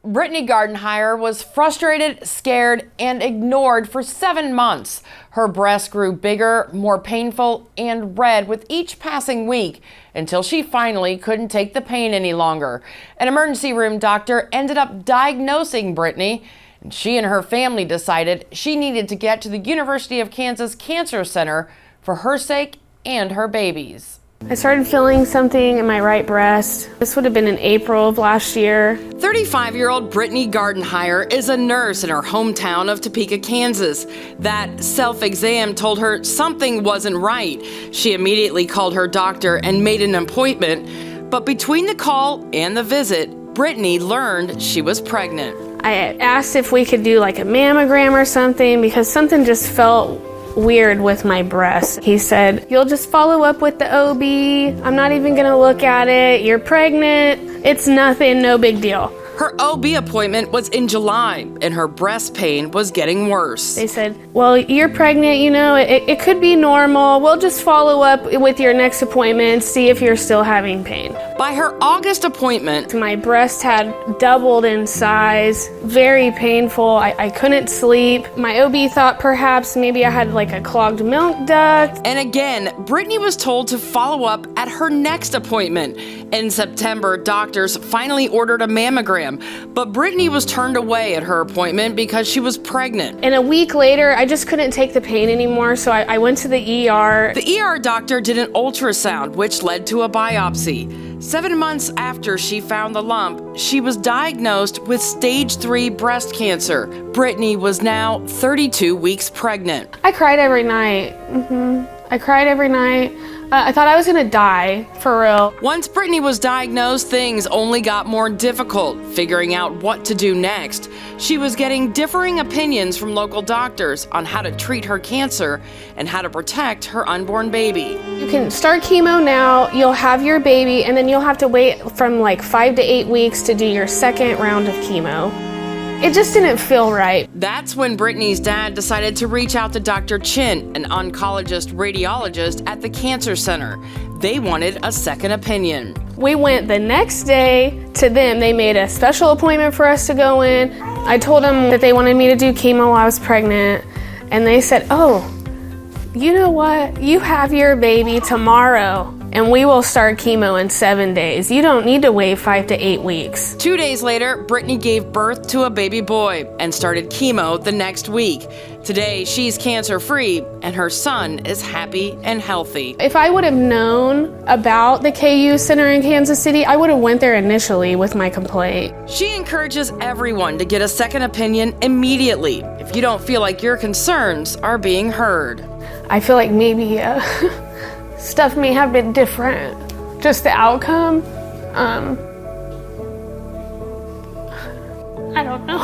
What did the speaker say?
Brittany Gardenhire was frustrated, scared, and ignored for 7 months. Her breasts grew bigger, more painful, and red with each passing week until she finally couldn't take the pain any longer. An emergency room doctor ended up diagnosing Brittany, and she and her family decided she needed to get to the University of Kansas Cancer Center for her sake and her baby's. I started feeling something in my right breast. This would have been in April of last year. 35-year-old Brittany Gardenhire is a nurse in her hometown of Topeka, Kansas. That self-exam told her something wasn't right. She immediately called her doctor and made an appointment. But between the call and the visit, Brittany learned she was pregnant. I asked if we could do like a mammogram or something because something just felt weird with my breast. He said, "You'll just follow up with the OB. I'm not even gonna look at it. You're pregnant. It's nothing, no big deal." Her OB appointment was in July, and her breast pain was getting worse. They said, "Well, you're pregnant, it could be normal. We'll just follow up with your next appointment, see if you're still having pain." By her August appointment, my breast had doubled in size, very painful. I couldn't sleep. My OB thought perhaps maybe I had like a clogged milk duct. And again, Brittany was told to follow up at her next appointment. In September, doctors finally ordered a mammogram, but Brittany was turned away at her appointment because she was pregnant. And a week later, I just couldn't take the pain anymore, so I went to the ER. The ER doctor did an ultrasound, which led to a biopsy. 7 months after she found the lump, she was diagnosed with stage 3 breast cancer. Brittany was now 32 weeks pregnant. I cried every night. I cried every night. I thought I was gonna die, for real. Once Brittany was diagnosed, things only got more difficult, figuring out what to do next. She was getting differing opinions from local doctors on how to treat her cancer and how to protect her unborn baby. You can start chemo now, you'll have your baby, and then you'll have to wait from like 5 to 8 weeks to do your second round of chemo. It just didn't feel right. That's when Brittany's dad decided to reach out to Dr. Chinn, an oncologist radiologist at the cancer center. They wanted a second opinion. We went the next day to them. They made a special appointment for us to go in. I told them that they wanted me to do chemo while I was pregnant, and they said, "Oh, you know what? You have your baby tomorrow, and we will start chemo in 7 days. You don't need to wait 5 to 8 weeks." 2 days later, Brittany gave birth to a baby boy and started chemo the next week. Today, she's cancer-free, and her son is happy and healthy. If I would have known about the KU Center in Kansas City, I would have went there initially with my complaint. She encourages everyone to get a second opinion immediately if you don't feel like your concerns are being heard. I feel like maybe stuff may have been different, just the outcome. I don't know.